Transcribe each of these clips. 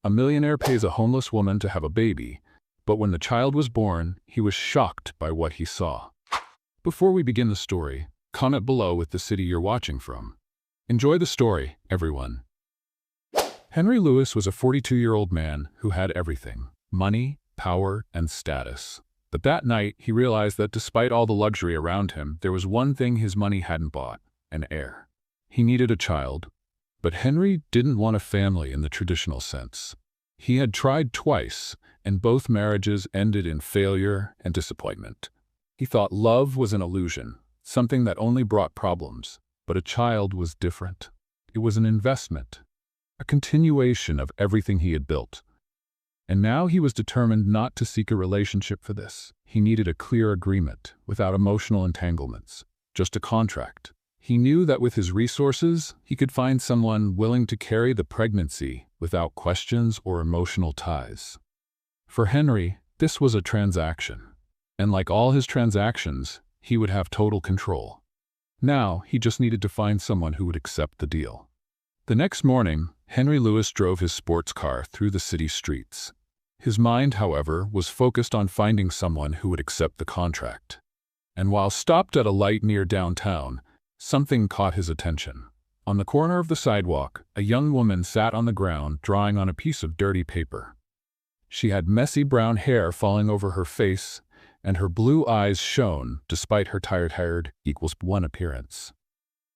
A millionaire pays a homeless woman to have a baby, but when the child was born, he was shocked by what he saw. Before we begin the story, comment below with the city you're watching from. Enjoy the story, everyone. Henry Lewis was a 42-year-old man who had everything: money, power, and status. But that night, he realized that despite all the luxury around him, there was one thing his money hadn't bought: an heir. He needed a child. But Henry didn't want a family in the traditional sense. He had tried twice, and both marriages ended in failure and disappointment. He thought love was an illusion, something that only brought problems. But a child was different. It was an investment, a continuation of everything he had built. And now he was determined not to seek a relationship for this. He needed a clear agreement, without emotional entanglements, just a contract. He knew that with his resources, he could find someone willing to carry the pregnancy without questions or emotional ties. For Henry, this was a transaction. And like all his transactions, he would have total control. Now, he just needed to find someone who would accept the deal. The next morning, Henry Lewis drove his sports car through the city streets. His mind, however, was focused on finding someone who would accept the contract. And while stopped at a light near downtown, something caught his attention. On the corner of the sidewalk, a young woman sat on the ground drawing on a piece of dirty paper. She had messy brown hair falling over her face, and her blue eyes shone despite her tired =1 appearance.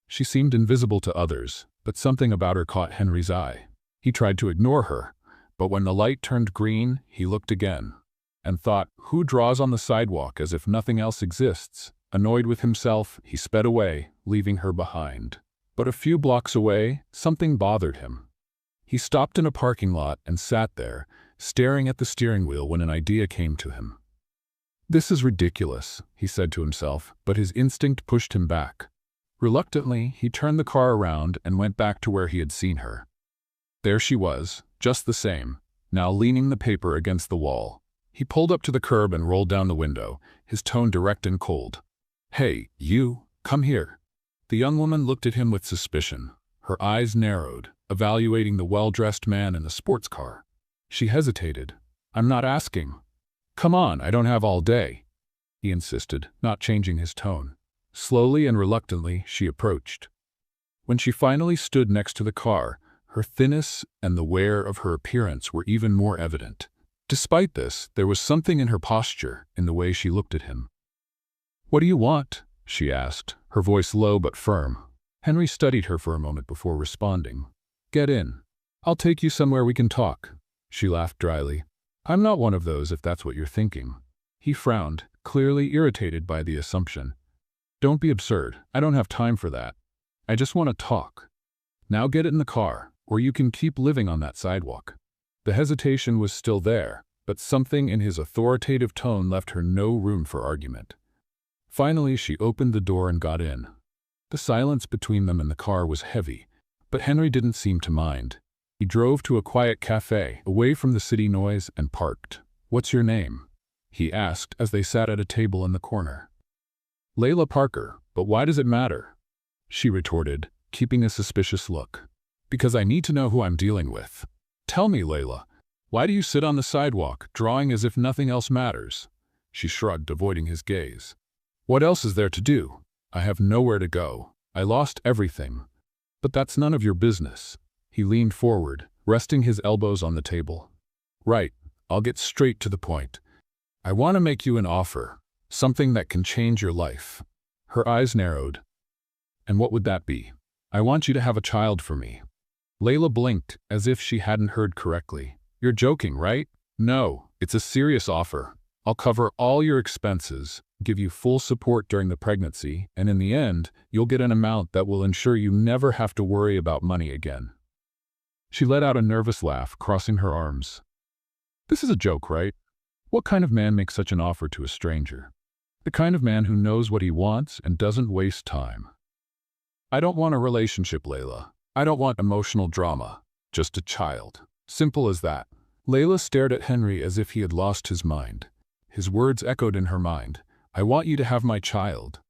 She seemed invisible to others, but something about her caught Henry's eye. He tried to ignore her, but when the light turned green, he looked again and thought, who draws on the sidewalk as if nothing else exists? Annoyed with himself, he sped away, leaving her behind. But a few blocks away, something bothered him. He stopped in a parking lot and sat there, staring at the steering wheel when an idea came to him. This is ridiculous, he said to himself, but his instinct pushed him back. Reluctantly, he turned the car around and went back to where he had seen her. There she was, just the same, now leaning the paper against the wall. He pulled up to the curb and rolled down the window, his tone direct and cold. "Hey, you, come here." The young woman looked at him with suspicion. Her eyes narrowed, evaluating the well-dressed man in the sports car. She hesitated. "I'm not asking." "Come on, I don't have all day," he insisted, not changing his tone. Slowly and reluctantly, she approached. When she finally stood next to the car, her thinness and the wear of her appearance were even more evident. Despite this, there was something in her posture, in the way she looked at him. "What do you want?" she asked, her voice low but firm. Henry studied her for a moment before responding. "Get in. I'll take you somewhere we can talk." She laughed dryly. "I'm not one of those, if that's what you're thinking." He frowned, clearly irritated by the assumption. "Don't be absurd. I don't have time for that. I just want to talk. Now get in the car, or you can keep living on that sidewalk." The hesitation was still there, but something in his authoritative tone left her no room for argument. Finally, she opened the door and got in. The silence between them in the car was heavy, but Henry didn't seem to mind. He drove to a quiet cafe, away from the city noise, and parked. "What's your name?" he asked as they sat at a table in the corner. "Layla Parker, but why does it matter?" she retorted, keeping a suspicious look. "Because I need to know who I'm dealing with. Tell me, Layla, why do you sit on the sidewalk, drawing as if nothing else matters?" She shrugged, avoiding his gaze. "What else is there to do? I have nowhere to go. I lost everything. But that's none of your business." He leaned forward, resting his elbows on the table. "Right, I'll get straight to the point. I want to make you an offer, something that can change your life." Her eyes narrowed. "And what would that be?" "I want you to have a child for me." Layla blinked, as if she hadn't heard correctly. "You're joking, right?" "No, it's a serious offer. I'll cover all your expenses, give you full support during the pregnancy, and in the end, you'll get an amount that will ensure you never have to worry about money again." She let out a nervous laugh, crossing her arms. "This is a joke, right? What kind of man makes such an offer to a stranger? The kind of man who knows what he wants and doesn't waste time." "I don't want a relationship, Layla. I don't want emotional drama. Just a child. Simple as that." Layla stared at Henry as if he had lost his mind. His words echoed in her mind. "I want you to have my child."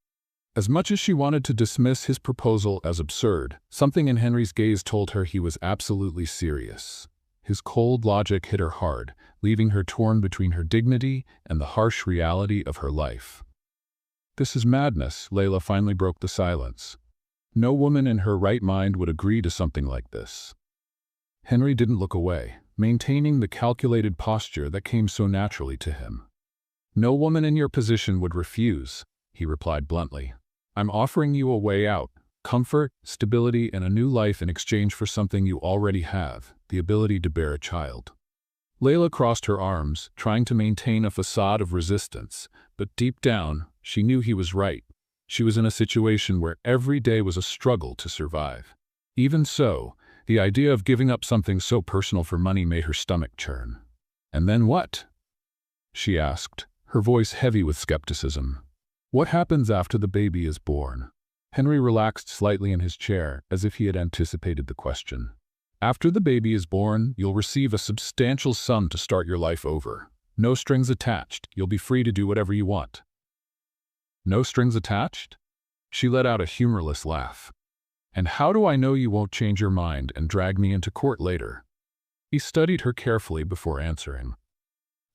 As much as she wanted to dismiss his proposal as absurd, something in Henry's gaze told her he was absolutely serious. His cold logic hit her hard, leaving her torn between her dignity and the harsh reality of her life. "This is madness," Layla finally broke the silence. "No woman in her right mind would agree to something like this." Henry didn't look away, maintaining the calculated posture that came so naturally to him. "No woman in your position would refuse," he replied bluntly. "I'm offering you a way out, comfort, stability, and a new life in exchange for something you already have, the ability to bear a child." Layla crossed her arms, trying to maintain a facade of resistance, but deep down, she knew he was right. She was in a situation where every day was a struggle to survive. Even so, the idea of giving up something so personal for money made her stomach churn. "And then what?" she asked, her voice heavy with skepticism. "What happens after the baby is born?" Henry relaxed slightly in his chair, as if he had anticipated the question. "After the baby is born, you'll receive a substantial sum to start your life over. No strings attached. You'll be free to do whatever you want." "No strings attached?" She let out a humorless laugh. "And how do I know you won't change your mind and drag me into court later?" He studied her carefully before answering.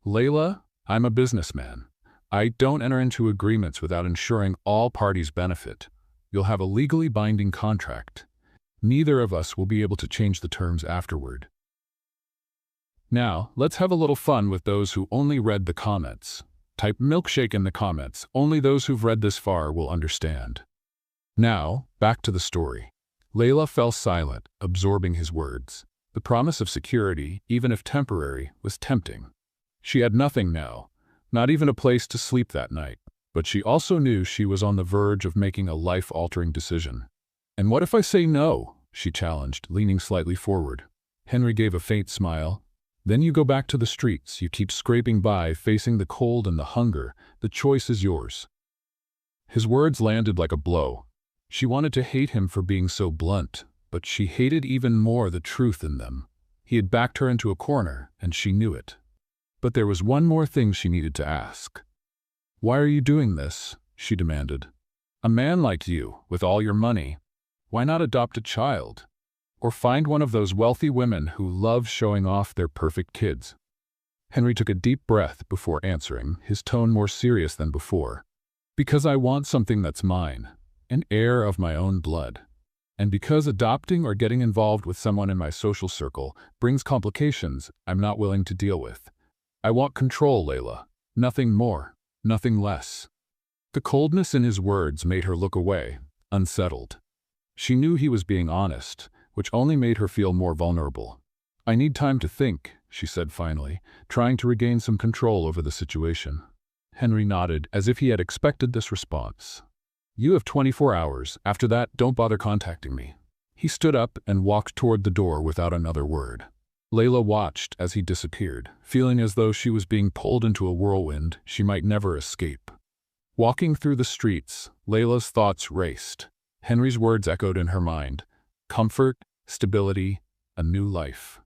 "Layla, I'm a businessman. I don't enter into agreements without ensuring all parties benefit. You'll have a legally binding contract. Neither of us will be able to change the terms afterward. Now, let's have a little fun with those who only read the comments. Type milkshake in the comments. Only those who've read this far will understand." Now, back to the story. Layla fell silent, absorbing his words. The promise of security, even if temporary, was tempting. She had nothing now, not even a place to sleep that night, but she also knew she was on the verge of making a life-altering decision. "And what if I say no?" she challenged, leaning slightly forward. Henry gave a faint smile. "Then you go back to the streets. You keep scraping by, facing the cold and the hunger. The choice is yours." His words landed like a blow. She wanted to hate him for being so blunt, but she hated even more the truth in them. He had backed her into a corner, and she knew it. But there was one more thing she needed to ask. "Why are you doing this?" she demanded. "A man like you, with all your money, why not adopt a child? Or find one of those wealthy women who love showing off their perfect kids?" Henry took a deep breath before answering, his tone more serious than before. "Because I want something that's mine, an heir of my own blood. And because adopting or getting involved with someone in my social circle brings complications I'm not willing to deal with. I want control, Layla. Nothing more, nothing less." The coldness in his words made her look away, unsettled. She knew he was being honest, which only made her feel more vulnerable. "I need time to think," she said finally, trying to regain some control over the situation. Henry nodded, as if he had expected this response. "You have 24 hours. After that, don't bother contacting me." He stood up and walked toward the door without another word. Layla watched as he disappeared, feeling as though she was being pulled into a whirlwind she might never escape. Walking through the streets, Layla's thoughts raced. Henry's words echoed in her mind. Comfort, stability, a new life.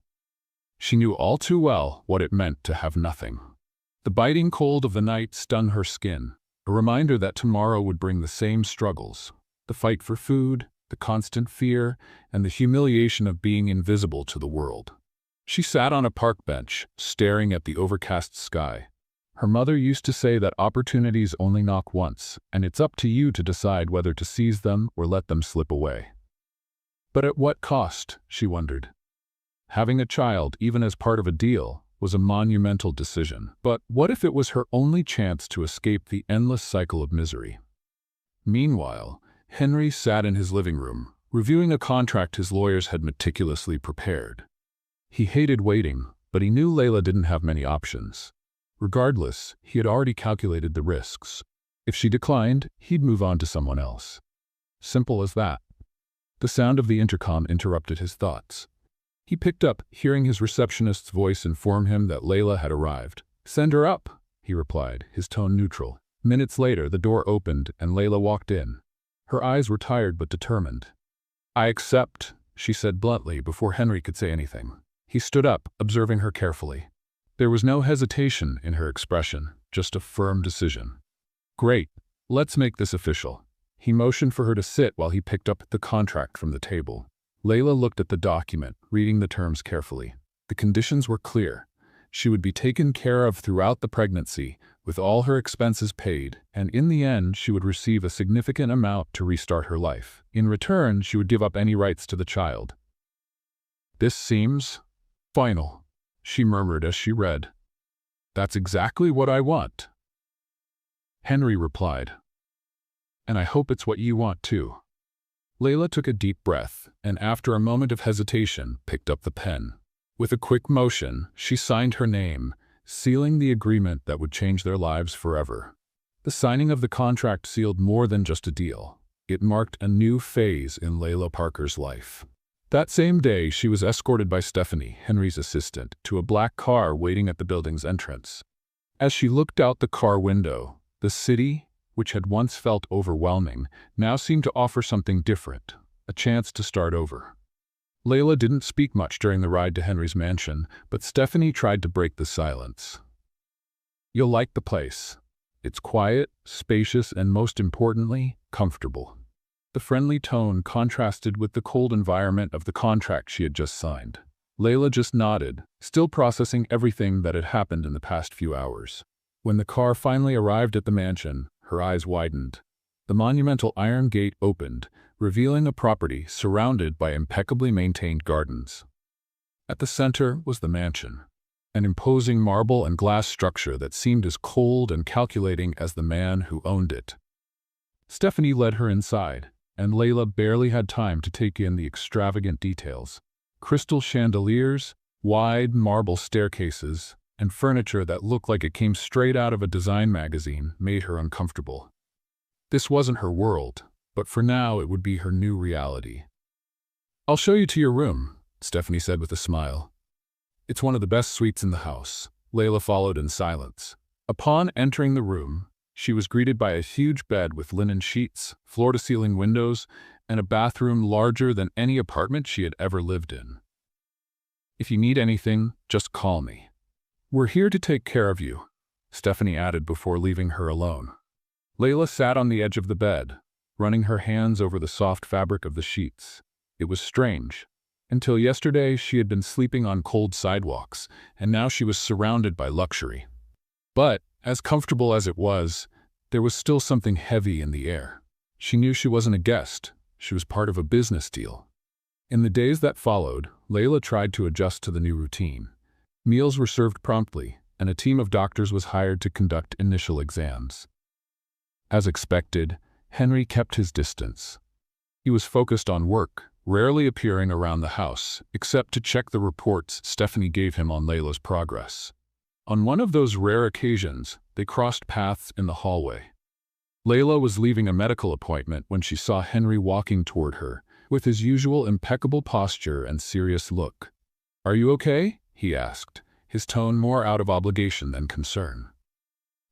She knew all too well what it meant to have nothing. The biting cold of the night stung her skin, a reminder that tomorrow would bring the same struggles. The fight for food, the constant fear, and the humiliation of being invisible to the world. She sat on a park bench, staring at the overcast sky. Her mother used to say that opportunities only knock once, and it's up to you to decide whether to seize them or let them slip away. But at what cost, she wondered. Having a child, even as part of a deal, was a monumental decision. But what if it was her only chance to escape the endless cycle of misery? Meanwhile, Henry sat in his living room, reviewing a contract his lawyers had meticulously prepared. He hated waiting, but he knew Layla didn't have many options. Regardless, he had already calculated the risks. If she declined, he'd move on to someone else. Simple as that. The sound of the intercom interrupted his thoughts. He picked up, hearing his receptionist's voice inform him that Layla had arrived. "Send her up," he replied, his tone neutral. Minutes later, the door opened and Layla walked in. Her eyes were tired but determined. "I accept," she said bluntly before Henry could say anything. He stood up, observing her carefully. There was no hesitation in her expression, just a firm decision. "Great, let's make this official." He motioned for her to sit while he picked up the contract from the table. Layla looked at the document, reading the terms carefully. The conditions were clear. She would be taken care of throughout the pregnancy, with all her expenses paid, and in the end she would receive a significant amount to restart her life. In return, she would give up any rights to the child. "This seems final," she murmured as she read. "That's exactly what I want." Henry replied, "And I hope it's what you want too." Layla took a deep breath, and after a moment of hesitation, picked up the pen. With a quick motion, she signed her name, sealing the agreement that would change their lives forever. The signing of the contract sealed more than just a deal. It marked a new phase in Layla Parker's life. That same day, she was escorted by Stephanie, Henry's assistant, to a black car waiting at the building's entrance. As she looked out the car window, the city, which had once felt overwhelming, now seemed to offer something different, a chance to start over. Layla didn't speak much during the ride to Henry's mansion, but Stephanie tried to break the silence. "You'll like the place. It's quiet, spacious, and most importantly, comfortable." The friendly tone contrasted with the cold environment of the contract she had just signed. Layla just nodded, still processing everything that had happened in the past few hours. When the car finally arrived at the mansion, her eyes widened. The monumental iron gate opened, revealing a property surrounded by impeccably maintained gardens. At the center was the mansion, an imposing marble and glass structure that seemed as cold and calculating as the man who owned it. Stephanie led her inside, and Layla barely had time to take in the extravagant details. Crystal chandeliers, wide marble staircases, and furniture that looked like it came straight out of a design magazine made her uncomfortable. This wasn't her world, but for now it would be her new reality. "I'll show you to your room," Stephanie said with a smile. "It's one of the best suites in the house." Layla followed in silence. Upon entering the room, she was greeted by a huge bed with linen sheets, floor-to-ceiling windows, and a bathroom larger than any apartment she had ever lived in. "If you need anything, just call me. We're here to take care of you," Stephanie added before leaving her alone. Layla sat on the edge of the bed, running her hands over the soft fabric of the sheets. It was strange. Until yesterday, she had been sleeping on cold sidewalks, and now she was surrounded by luxury. But, as comfortable as it was, there was still something heavy in the air. She knew she wasn't a guest. She was part of a business deal. In the days that followed, Layla tried to adjust to the new routine. Meals were served promptly, and a team of doctors was hired to conduct initial exams. As expected, Henry kept his distance. He was focused on work, rarely appearing around the house, except to check the reports Stephanie gave him on Layla's progress. On one of those rare occasions, they crossed paths in the hallway. Layla was leaving a medical appointment when she saw Henry walking toward her, with his usual impeccable posture and serious look. "Are you okay?" he asked, his tone more out of obligation than concern.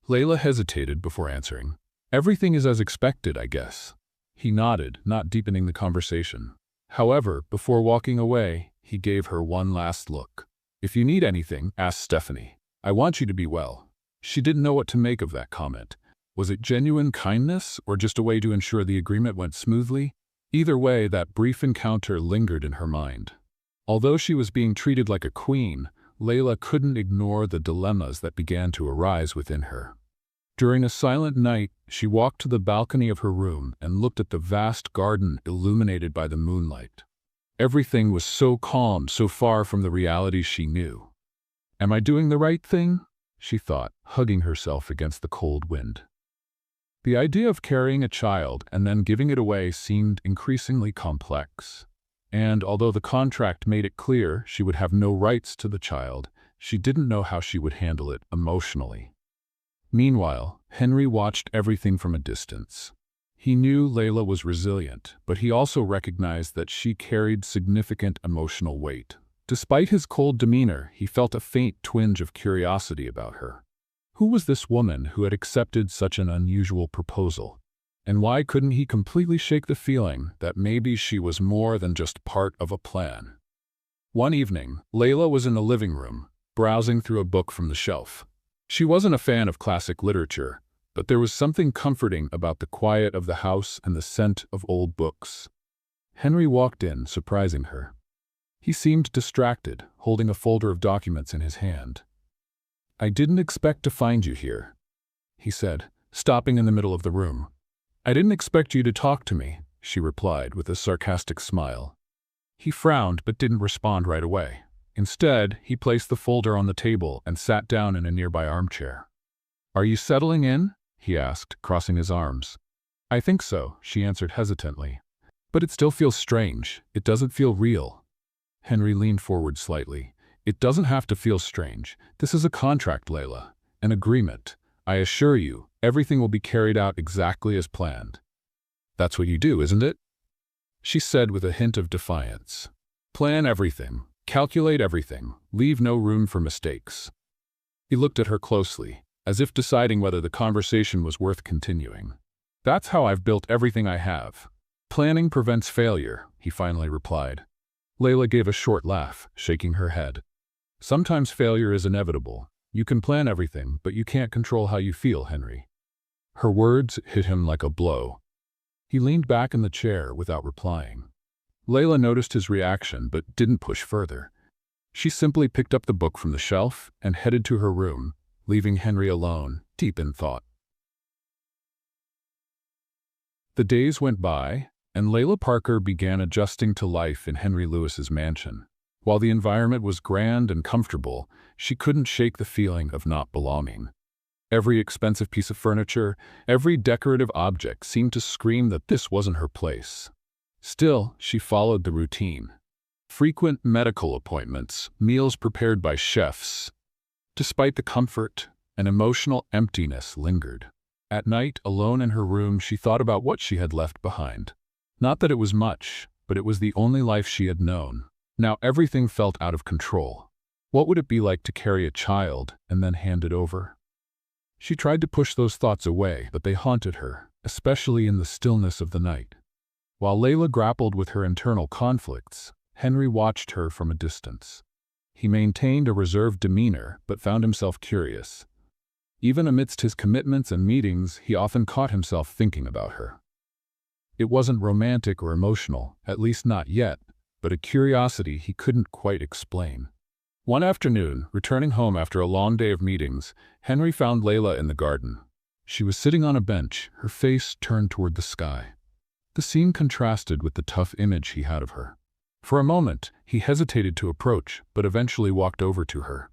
Layla hesitated before answering. "Everything is as expected, I guess." He nodded, not deepening the conversation. However, before walking away, he gave her one last look. "If you need anything, ask Stephanie. I want you to be well." She didn't know what to make of that comment. Was it genuine kindness, or just a way to ensure the agreement went smoothly? Either way, that brief encounter lingered in her mind. Although she was being treated like a queen, Layla couldn't ignore the dilemmas that began to arise within her. During a silent night, she walked to the balcony of her room and looked at the vast garden illuminated by the moonlight. Everything was so calm, so far from the reality she knew. "Am I doing the right thing?" she thought, hugging herself against the cold wind. The idea of carrying a child and then giving it away seemed increasingly complex. And although the contract made it clear she would have no rights to the child, she didn't know how she would handle it emotionally. Meanwhile, Henry watched everything from a distance. He knew Layla was resilient, but he also recognized that she carried significant emotional weight. Despite his cold demeanor, he felt a faint twinge of curiosity about her. Who was this woman who had accepted such an unusual proposal? And why couldn't he completely shake the feeling that maybe she was more than just part of a plan? One evening, Layla was in the living room, browsing through a book from the shelf. She wasn't a fan of classic literature, but there was something comforting about the quiet of the house and the scent of old books. Henry walked in, surprising her. He seemed distracted, holding a folder of documents in his hand. "I didn't expect to find you here," he said, stopping in the middle of the room. "I didn't expect you to talk to me," she replied with a sarcastic smile. He frowned but didn't respond right away. Instead, he placed the folder on the table and sat down in a nearby armchair. "Are you settling in?" he asked, crossing his arms. "I think so," she answered hesitantly. "But it still feels strange. It doesn't feel real." Henry leaned forward slightly. "It doesn't have to feel strange. This is a contract, Layla. An agreement. I assure you, everything will be carried out exactly as planned." "That's what you do, isn't it?" she said with a hint of defiance. "Plan everything. Calculate everything. Leave no room for mistakes." He looked at her closely, as if deciding whether the conversation was worth continuing. "That's how I've built everything I have. Planning prevents failure," he finally replied. Layla gave a short laugh, shaking her head. "Sometimes failure is inevitable. You can plan everything, but you can't control how you feel, Henry." Her words hit him like a blow. He leaned back in the chair without replying. Layla noticed his reaction but didn't push further. She simply picked up the book from the shelf and headed to her room, leaving Henry alone, deep in thought. The days went by, and Layla Parker began adjusting to life in Henry Lewis's mansion. While the environment was grand and comfortable, she couldn't shake the feeling of not belonging. Every expensive piece of furniture, every decorative object seemed to scream that this wasn't her place. Still, she followed the routine. Frequent medical appointments, meals prepared by chefs. Despite the comfort, an emotional emptiness lingered. At night, alone in her room, she thought about what she had left behind. Not that it was much, but it was the only life she had known. Now everything felt out of control. What would it be like to carry a child and then hand it over? She tried to push those thoughts away, but they haunted her, especially in the stillness of the night. While Layla grappled with her internal conflicts, Henry watched her from a distance. He maintained a reserved demeanor, but found himself curious. Even amidst his commitments and meetings, he often caught himself thinking about her. It wasn't romantic or emotional, at least not yet, but a curiosity he couldn't quite explain. One afternoon, returning home after a long day of meetings, Henry found Layla in the garden. She was sitting on a bench, her face turned toward the sky. The scene contrasted with the tough image he had of her. For a moment, he hesitated to approach, but eventually walked over to her.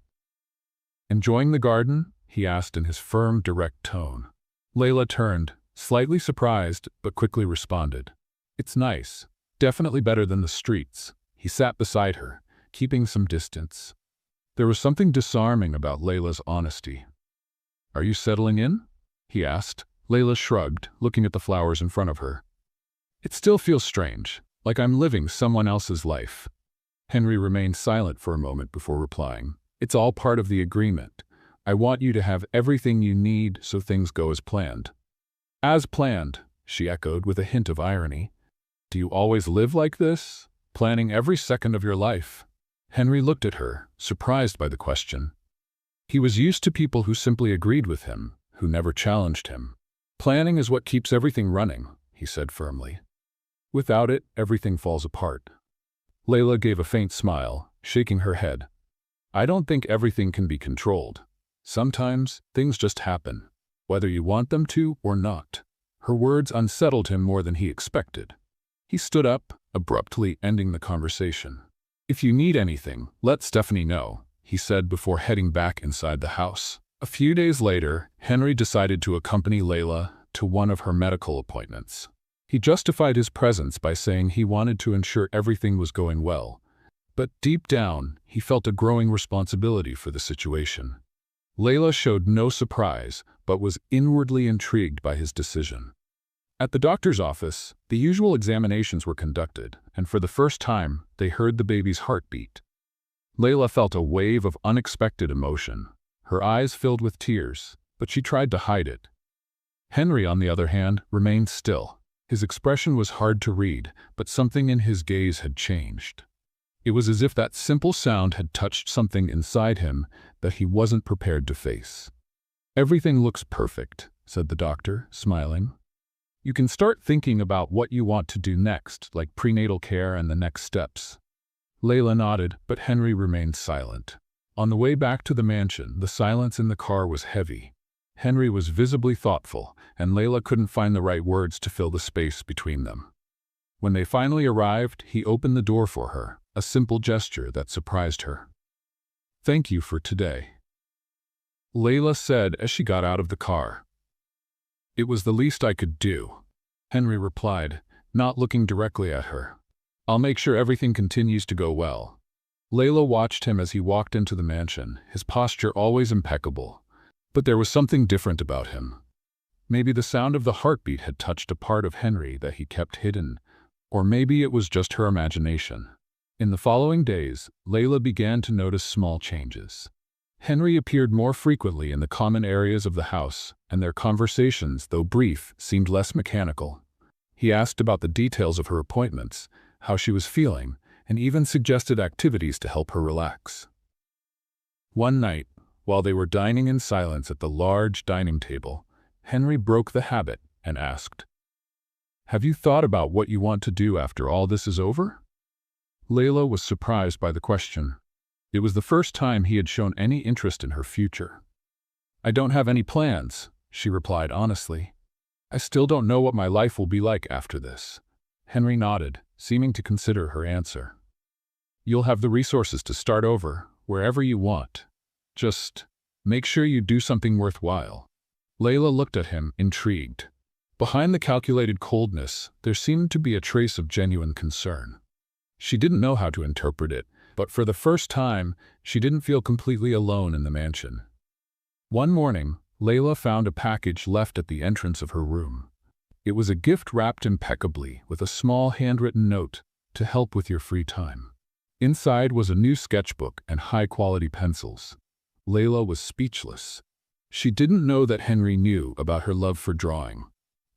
"Enjoying the garden?" he asked in his firm, direct tone. Layla turned, slightly surprised, but quickly responded. "It's nice. Definitely better than the streets." He sat beside her, keeping some distance. There was something disarming about Layla's honesty. "Are you settling in?" he asked. Layla shrugged, looking at the flowers in front of her. "It still feels strange, like I'm living someone else's life." Henry remained silent for a moment before replying. "It's all part of the agreement. I want you to have everything you need so things go as planned." "As planned," she echoed with a hint of irony. "Do you always live like this? Planning every second of your life?" Henry looked at her, surprised by the question. He was used to people who simply agreed with him, who never challenged him. "Planning is what keeps everything running," he said firmly. "Without it, everything falls apart." Layla gave a faint smile, shaking her head. "I don't think everything can be controlled. Sometimes, things just happen, whether you want them to or not." Her words unsettled him more than he expected. He stood up, abruptly ending the conversation. "If you need anything, let Stephanie know," he said before heading back inside the house. A few days later, Henry decided to accompany Layla to one of her medical appointments. He justified his presence by saying he wanted to ensure everything was going well, but deep down, he felt a growing responsibility for the situation. Layla showed no surprise, but was inwardly intrigued by his decision. At the doctor's office, the usual examinations were conducted, and for the first time, they heard the baby's heartbeat. Layla felt a wave of unexpected emotion. Her eyes filled with tears, but she tried to hide it. Henry, on the other hand, remained still. His expression was hard to read, but something in his gaze had changed. It was as if that simple sound had touched something inside him that he wasn't prepared to face. "Everything looks perfect," said the doctor, smiling. "You can start thinking about what you want to do next, like prenatal care and the next steps." Layla nodded, but Henry remained silent. On the way back to the mansion, the silence in the car was heavy. Henry was visibly thoughtful, and Layla couldn't find the right words to fill the space between them. When they finally arrived, he opened the door for her, a simple gesture that surprised her. "Thank you for today," Layla said as she got out of the car. "It was the least I could do," Henry replied, not looking directly at her. "I'll make sure everything continues to go well." Layla watched him as he walked into the mansion, his posture always impeccable. But there was something different about him. Maybe the sound of the heartbeat had touched a part of Henry that he kept hidden, or maybe it was just her imagination. In the following days, Layla began to notice small changes. Henry appeared more frequently in the common areas of the house, and their conversations, though brief, seemed less mechanical. He asked about the details of her appointments, how she was feeling, and even suggested activities to help her relax. One night, while they were dining in silence at the large dining table, Henry broke the habit and asked, "Have you thought about what you want to do after all this is over?" Layla was surprised by the question. It was the first time he had shown any interest in her future. "I don't have any plans," she replied honestly. "I still don't know what my life will be like after this." Henry nodded, seeming to consider her answer. "You'll have the resources to start over, wherever you want. Just make sure you do something worthwhile." Layla looked at him, intrigued. Behind the calculated coldness, there seemed to be a trace of genuine concern. She didn't know how to interpret it, but for the first time, she didn't feel completely alone in the mansion. One morning, Layla found a package left at the entrance of her room. It was a gift wrapped impeccably with a small handwritten note to help with your free time. Inside was a new sketchbook and high-quality pencils. Layla was speechless. She didn't know that Henry knew about her love for drawing.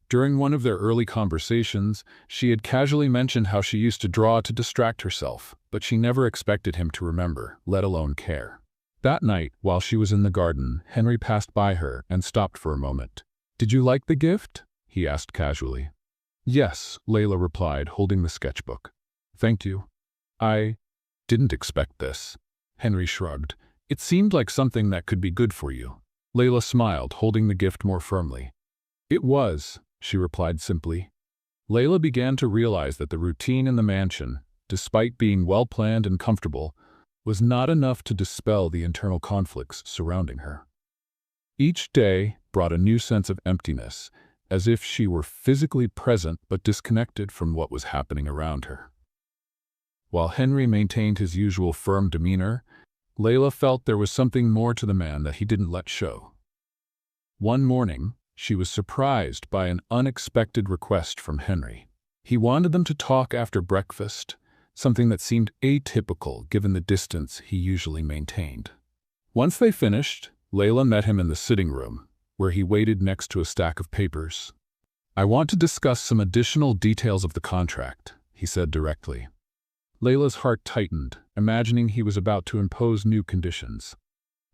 During one of their early conversations, she had casually mentioned how she used to draw to distract herself, but she never expected him to remember, let alone care. That night, while she was in the garden, Henry passed by her and stopped for a moment. "Did you like the gift?" he asked casually. "Yes," Layla replied, holding the sketchbook. "Thank you. I didn't expect this." Henry shrugged. "It seemed like something that could be good for you." Layla smiled, holding the gift more firmly. "It was," she replied simply. Layla began to realize that the routine in the mansion, despite being well-planned and comfortable, was not enough to dispel the internal conflicts surrounding her. Each day brought a new sense of emptiness, as if she were physically present but disconnected from what was happening around her. While Henry maintained his usual firm demeanor, Layla felt there was something more to the man that he didn't let show. One morning, she was surprised by an unexpected request from Henry. He wanted them to talk after breakfast, something that seemed atypical given the distance he usually maintained. Once they finished, Layla met him in the sitting room, where he waited next to a stack of papers. "I want to discuss some additional details of the contract," he said directly. Layla's heart tightened, imagining he was about to impose new conditions.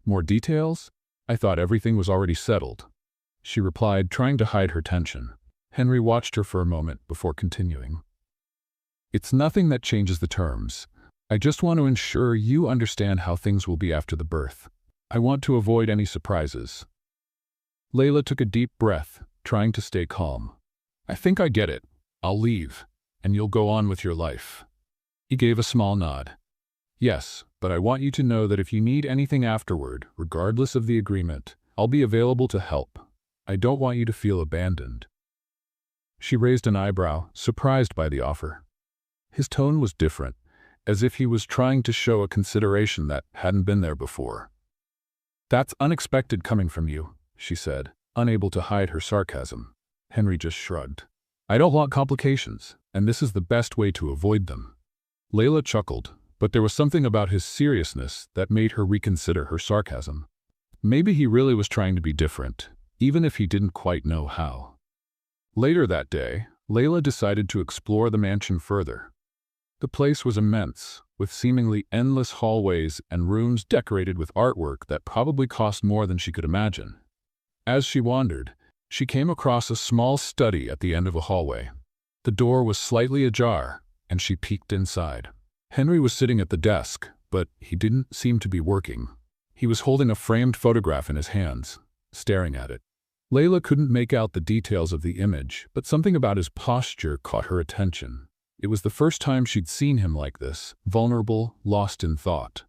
"More details? I thought everything was already settled," she replied, trying to hide her tension. Henry watched her for a moment before continuing. "It's nothing that changes the terms. I just want to ensure you understand how things will be after the birth. I want to avoid any surprises." Layla took a deep breath, trying to stay calm. "I think I get it. I'll leave, and you'll go on with your life." He gave a small nod. "Yes, but I want you to know that if you need anything afterward, regardless of the agreement, I'll be available to help. I don't want you to feel abandoned." She raised an eyebrow, surprised by the offer. His tone was different, as if he was trying to show a consideration that hadn't been there before. "That's unexpected coming from you," she said, unable to hide her sarcasm. Henry just shrugged. "I don't want complications, and this is the best way to avoid them." Layla chuckled, but there was something about his seriousness that made her reconsider her sarcasm. Maybe he really was trying to be different, even if he didn't quite know how. Later that day, Layla decided to explore the mansion further. The place was immense, with seemingly endless hallways and rooms decorated with artwork that probably cost more than she could imagine. As she wandered, she came across a small study at the end of a hallway. The door was slightly ajar, and she peeked inside. Henry was sitting at the desk, but he didn't seem to be working. He was holding a framed photograph in his hands, staring at it. Layla couldn't make out the details of the image, but something about his posture caught her attention. It was the first time she'd seen him like this, vulnerable, lost in thought.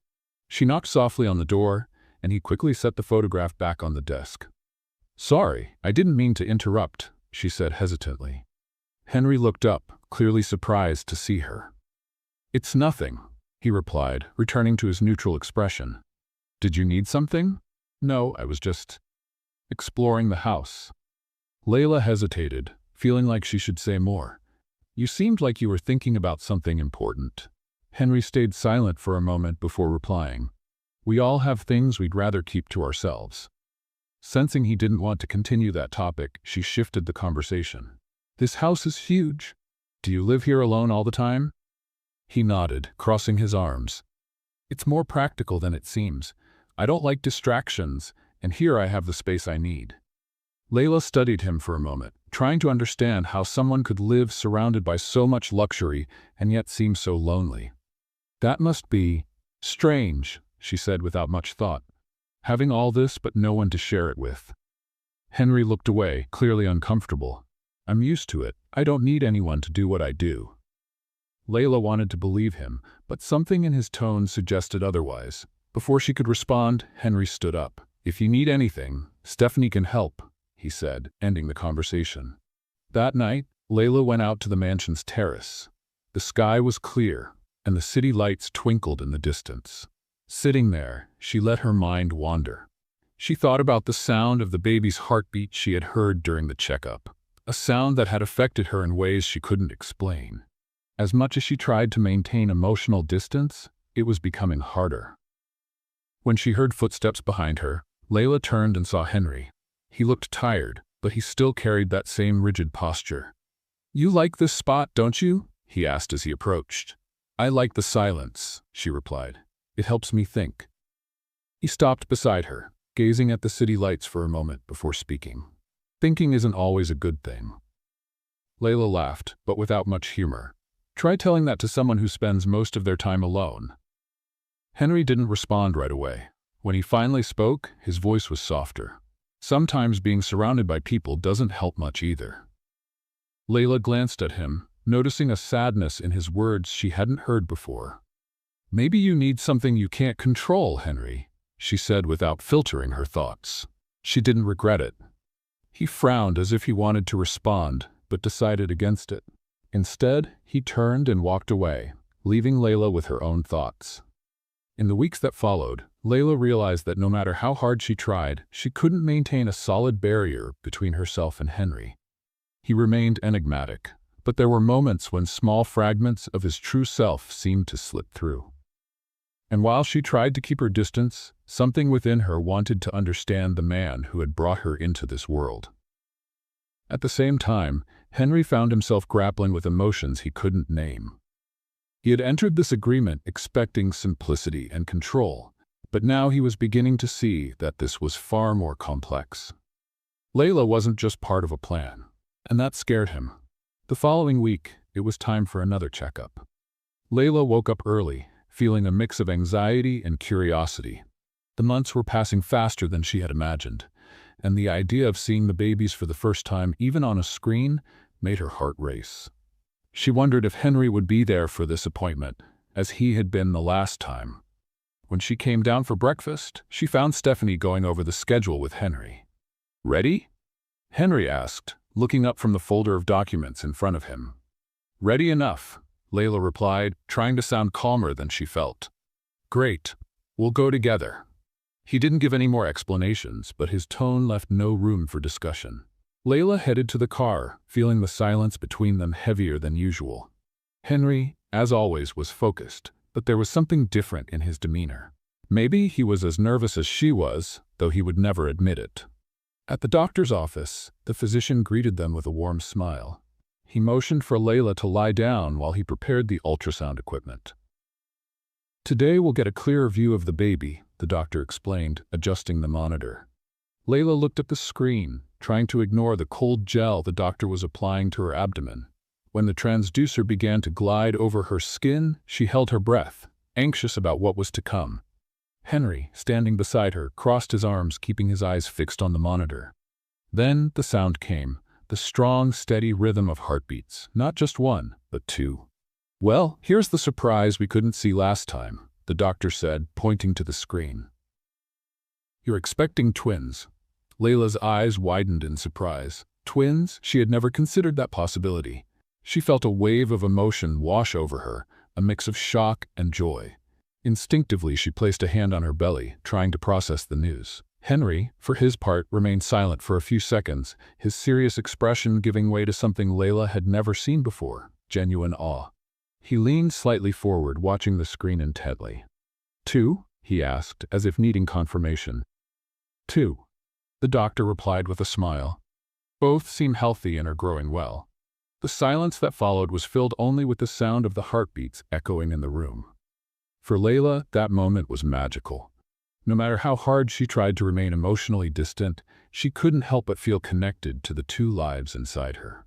She knocked softly on the door, and he quickly set the photograph back on the desk. "Sorry, I didn't mean to interrupt," she said hesitantly. Henry looked up, clearly surprised to see her. "It's nothing," he replied, returning to his neutral expression. "Did you need something?" "No, I was just exploring the house." Layla hesitated, feeling like she should say more. "You seemed like you were thinking about something important." Henry stayed silent for a moment before replying. "We all have things we'd rather keep to ourselves." Sensing he didn't want to continue that topic, she shifted the conversation. "This house is huge. Do you live here alone all the time?" He nodded, crossing his arms. "It's more practical than it seems. I don't like distractions, and here I have the space I need." Layla studied him for a moment, trying to understand how someone could live surrounded by so much luxury and yet seem so lonely. "That must be strange," she said without much thought. "Having all this but no one to share it with." Henry looked away, clearly uncomfortable. "I'm used to it. I don't need anyone to do what I do." Layla wanted to believe him, but something in his tone suggested otherwise. Before she could respond, Henry stood up. "If you need anything, Stephanie can help," he said, ending the conversation. That night, Layla went out to the mansion's terrace. The sky was clear, and the city lights twinkled in the distance. Sitting there, she let her mind wander. She thought about the sound of the baby's heartbeat she had heard during the checkup, a sound that had affected her in ways she couldn't explain. As much as she tried to maintain emotional distance, it was becoming harder. When she heard footsteps behind her, Layla turned and saw Henry. He looked tired, but he still carried that same rigid posture. "You like this spot, don't you?" he asked as he approached. "I like the silence," she replied. "It helps me think." He stopped beside her, gazing at the city lights for a moment before speaking. "Thinking isn't always a good thing." Layla laughed, but without much humor. "Try telling that to someone who spends most of their time alone." Henry didn't respond right away. When he finally spoke, his voice was softer. "Sometimes being surrounded by people doesn't help much either." Layla glanced at him, noticing a sadness in his words she hadn't heard before. "Maybe you need something you can't control, Henry," she said without filtering her thoughts. She didn't regret it. He frowned as if he wanted to respond, but decided against it. Instead, he turned and walked away, leaving Layla with her own thoughts. In the weeks that followed, Layla realized that no matter how hard she tried, she couldn't maintain a solid barrier between herself and Henry. He remained enigmatic, but there were moments when small fragments of his true self seemed to slip through. And while she tried to keep her distance, something within her wanted to understand the man who had brought her into this world. At the same time, Henry found himself grappling with emotions he couldn't name. He had entered this agreement expecting simplicity and control, but now he was beginning to see that this was far more complex. Layla wasn't just part of a plan, and that scared him. The following week, it was time for another checkup. Layla woke up early, feeling a mix of anxiety and curiosity. The months were passing faster than she had imagined, and the idea of seeing the babies for the first time, even on a screen, made her heart race. She wondered if Henry would be there for this appointment, as he had been the last time. When she came down for breakfast, she found Stephanie going over the schedule with Henry. "Ready?" Henry asked, looking up from the folder of documents in front of him. "Ready enough," Layla replied, trying to sound calmer than she felt. "Great. We'll go together." He didn't give any more explanations, but his tone left no room for discussion. Layla headed to the car, feeling the silence between them heavier than usual. Henry, as always, was focused, but there was something different in his demeanor. Maybe he was as nervous as she was, though he would never admit it. At the doctor's office, the physician greeted them with a warm smile. He motioned for Layla to lie down while he prepared the ultrasound equipment. "Today we'll get a clearer view of the baby," the doctor explained, adjusting the monitor. Layla looked at the screen, trying to ignore the cold gel the doctor was applying to her abdomen. When the transducer began to glide over her skin, she held her breath, anxious about what was to come. Henry, standing beside her, crossed his arms, keeping his eyes fixed on the monitor. Then the sound came, the strong, steady rhythm of heartbeats, not just one, but two. "Well, here's the surprise we couldn't see last time," the doctor said, pointing to the screen. "You're expecting twins." Layla's eyes widened in surprise. Twins? She had never considered that possibility. She felt a wave of emotion wash over her, a mix of shock and joy. Instinctively, she placed a hand on her belly, trying to process the news. Henry, for his part, remained silent for a few seconds, his serious expression giving way to something Layla had never seen before, genuine awe. He leaned slightly forward, watching the screen intently. "Two?" he asked, as if needing confirmation. "Two," the doctor replied with a smile. "Both seem healthy and are growing well." The silence that followed was filled only with the sound of the heartbeats echoing in the room. For Layla, that moment was magical. No matter how hard she tried to remain emotionally distant, she couldn't help but feel connected to the two lives inside her.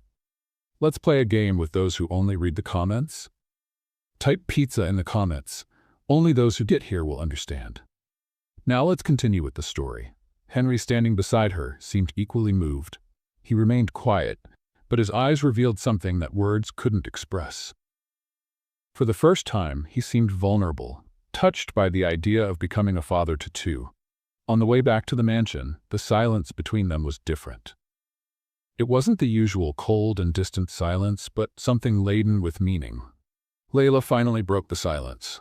Let's play a game with those who only read the comments. Type pizza in the comments. Only those who get here will understand. Now let's continue with the story. Henry, standing beside her, seemed equally moved. He remained quiet, but his eyes revealed something that words couldn't express. For the first time, he seemed vulnerable, touched by the idea of becoming a father to two. On the way back to the mansion, the silence between them was different. It wasn't the usual cold and distant silence, but something laden with meaning. Layla finally broke the silence.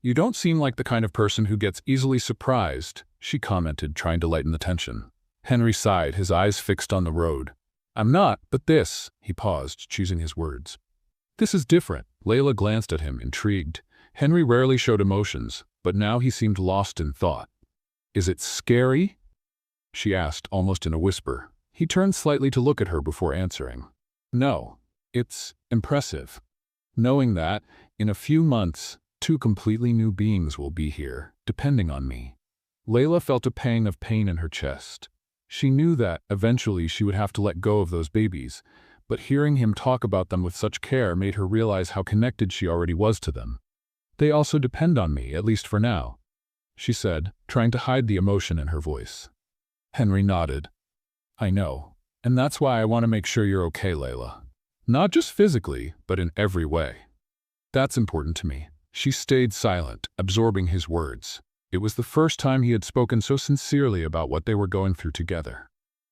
"You don't seem like the kind of person who gets easily surprised," she commented, trying to lighten the tension. Henry sighed, his eyes fixed on the road. "I'm not, but this," he paused, choosing his words. "This is different." Layla glanced at him, intrigued. Henry rarely showed emotions, but now he seemed lost in thought. "Is it scary?" she asked, almost in a whisper. He turned slightly to look at her before answering. "No, it's impressive. Knowing that, in a few months, two completely new beings will be here, depending on me." Layla felt a pang of pain in her chest. She knew that, eventually, she would have to let go of those babies, but hearing him talk about them with such care made her realize how connected she already was to them. "They also depend on me, at least for now," she said, trying to hide the emotion in her voice. Henry nodded. "I know, and that's why I want to make sure you're okay, Layla. Not just physically, but in every way. That's important to me." She stayed silent, absorbing his words. It was the first time he had spoken so sincerely about what they were going through together.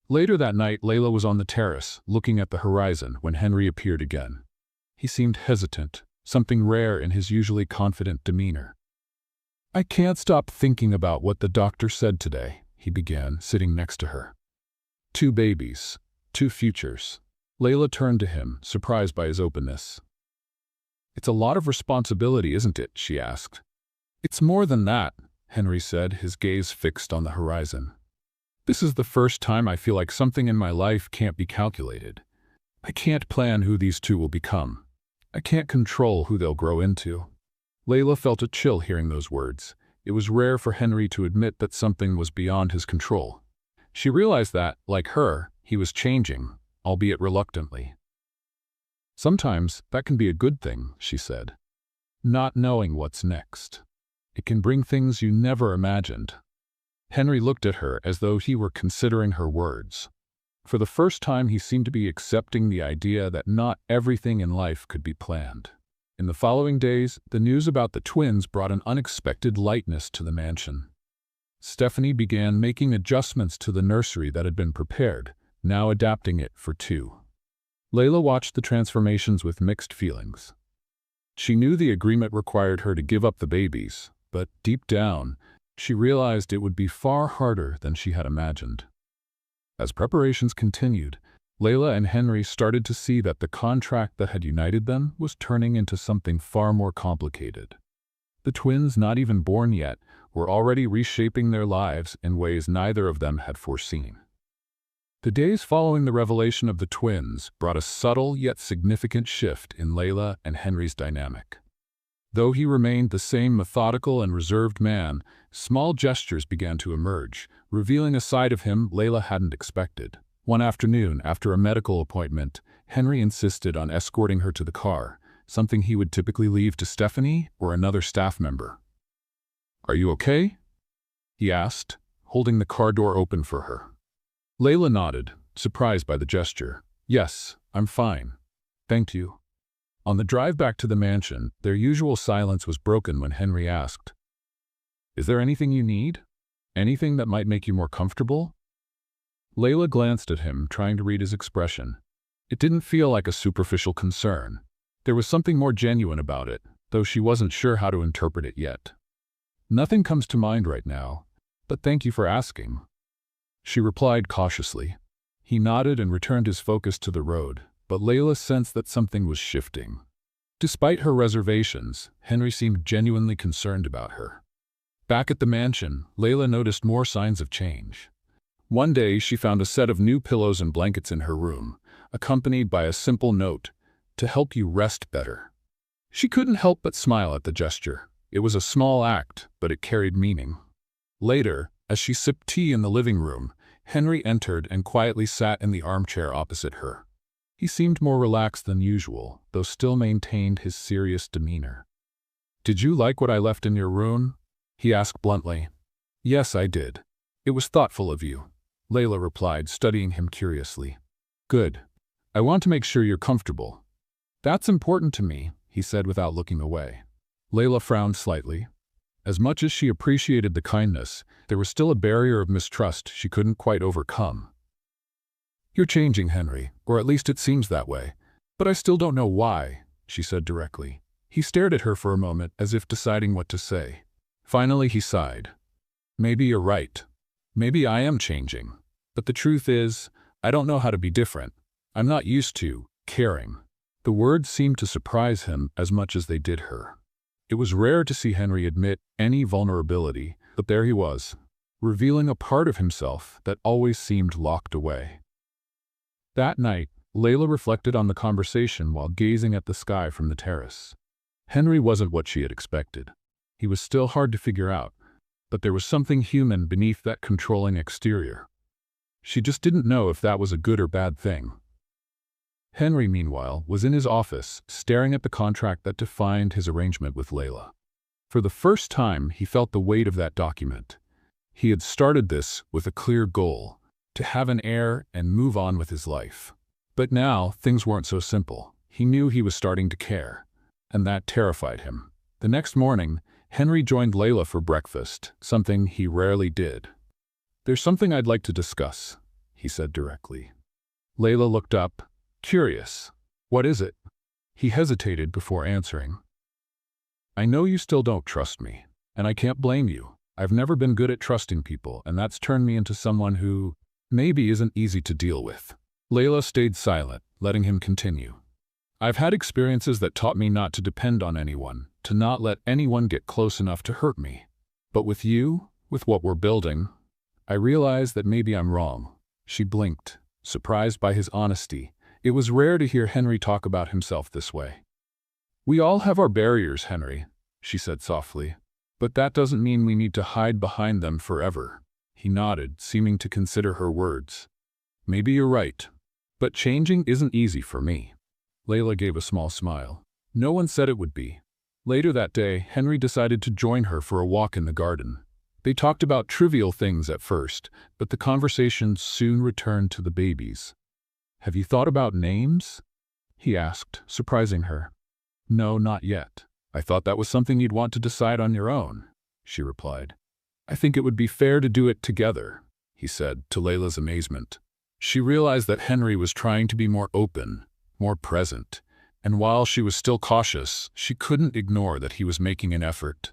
Later that night, Layla was on the terrace, looking at the horizon, when Henry appeared again. He seemed hesitant, something rare in his usually confident demeanor. "I can't stop thinking about what the doctor said today," he began, sitting next to her. "Two babies, two futures." Layla turned to him, surprised by his openness. "It's a lot of responsibility, isn't it?" she asked. "It's more than that," Henry said, his gaze fixed on the horizon. "This is the first time I feel like something in my life can't be calculated. I can't plan who these two will become. I can't control who they'll grow into." Layla felt a chill hearing those words. It was rare for Henry to admit that something was beyond his control. She realized that, like her, he was changing, albeit reluctantly. "Sometimes that can be a good thing," she said. "Not knowing what's next. It can bring things you never imagined." Henry looked at her as though he were considering her words. For the first time, he seemed to be accepting the idea that not everything in life could be planned. In the following days, the news about the twins brought an unexpected lightness to the mansion. Stephanie began making adjustments to the nursery that had been prepared, now adapting it for two. Layla watched the transformations with mixed feelings. She knew the agreement required her to give up the babies, but deep down, she realized it would be far harder than she had imagined. As preparations continued, Layla and Henry started to see that the contract that had united them was turning into something far more complicated. The twins, not even born yet, were already reshaping their lives in ways neither of them had foreseen. The days following the revelation of the twins brought a subtle yet significant shift in Layla and Henry's dynamic. Though he remained the same methodical and reserved man, small gestures began to emerge, revealing a side of him Layla hadn't expected. One afternoon, after a medical appointment, Henry insisted on escorting her to the car, something he would typically leave to Stephanie or another staff member. "Are you okay?" he asked, holding the car door open for her. Layla nodded, surprised by the gesture. "Yes, I'm fine. Thank you." On the drive back to the mansion, their usual silence was broken when Henry asked, "Is there anything you need? Anything that might make you more comfortable?" Layla glanced at him, trying to read his expression. It didn't feel like a superficial concern. There was something more genuine about it, though she wasn't sure how to interpret it yet. "Nothing comes to mind right now, but thank you for asking," she replied cautiously. He nodded and returned his focus to the road, but Layla sensed that something was shifting. Despite her reservations, Henry seemed genuinely concerned about her. Back at the mansion, Layla noticed more signs of change. One day, she found a set of new pillows and blankets in her room, accompanied by a simple note, "To help you rest better." She couldn't help but smile at the gesture. It was a small act, but it carried meaning. Later, as she sipped tea in the living room, Henry entered and quietly sat in the armchair opposite her. He seemed more relaxed than usual, though still maintained his serious demeanor. "Did you like what I left in your room?" he asked bluntly. "Yes, I did. It was thoughtful of you," Layla replied, studying him curiously. "Good. I want to make sure you're comfortable." "That's important to me," he said without looking away. Layla frowned slightly. As much as she appreciated the kindness, there was still a barrier of mistrust she couldn't quite overcome. "You're changing, Henry, or at least it seems that way. But I still don't know why," she said directly. He stared at her for a moment as if deciding what to say. Finally, he sighed. "Maybe you're right. Maybe I am changing. But the truth is, I don't know how to be different. I'm not used to caring." The words seemed to surprise him as much as they did her. It was rare to see Henry admit any vulnerability, but there he was, revealing a part of himself that always seemed locked away. That night, Layla reflected on the conversation while gazing at the sky from the terrace. Henry wasn't what she had expected. He was still hard to figure out, but there was something human beneath that controlling exterior. She just didn't know if that was a good or bad thing. Henry, meanwhile, was in his office, staring at the contract that defined his arrangement with Layla. For the first time, he felt the weight of that document. He had started this with a clear goal, to have an heir and move on with his life. But now, things weren't so simple. He knew he was starting to care, and that terrified him. The next morning, Henry joined Layla for breakfast, something he rarely did. "There's something I'd like to discuss," he said directly. Layla looked up, curious. "What is it?" He hesitated before answering. "I know you still don't trust me, and I can't blame you. I've never been good at trusting people, and that's turned me into someone who maybe isn't easy to deal with." Layla stayed silent, letting him continue. "I've had experiences that taught me not to depend on anyone, to not let anyone get close enough to hurt me. But with you, with what we're building, I realize that maybe I'm wrong." She blinked, surprised by his honesty. It was rare to hear Henry talk about himself this way. "We all have our barriers, Henry," she said softly. "But that doesn't mean we need to hide behind them forever." He nodded, seeming to consider her words. "Maybe you're right. But changing isn't easy for me." Layla gave a small smile. No one said it would be. Later that day, Henry decided to join her for a walk in the garden. They talked about trivial things at first, but the conversation soon returned to the babies. "Have you thought about names?" he asked, surprising her. "No, not yet. I thought that was something you'd want to decide on your own," she replied. "I think it would be fair to do it together," he said, to Layla's amazement. She realized that Henry was trying to be more open, more present, and while she was still cautious, she couldn't ignore that he was making an effort.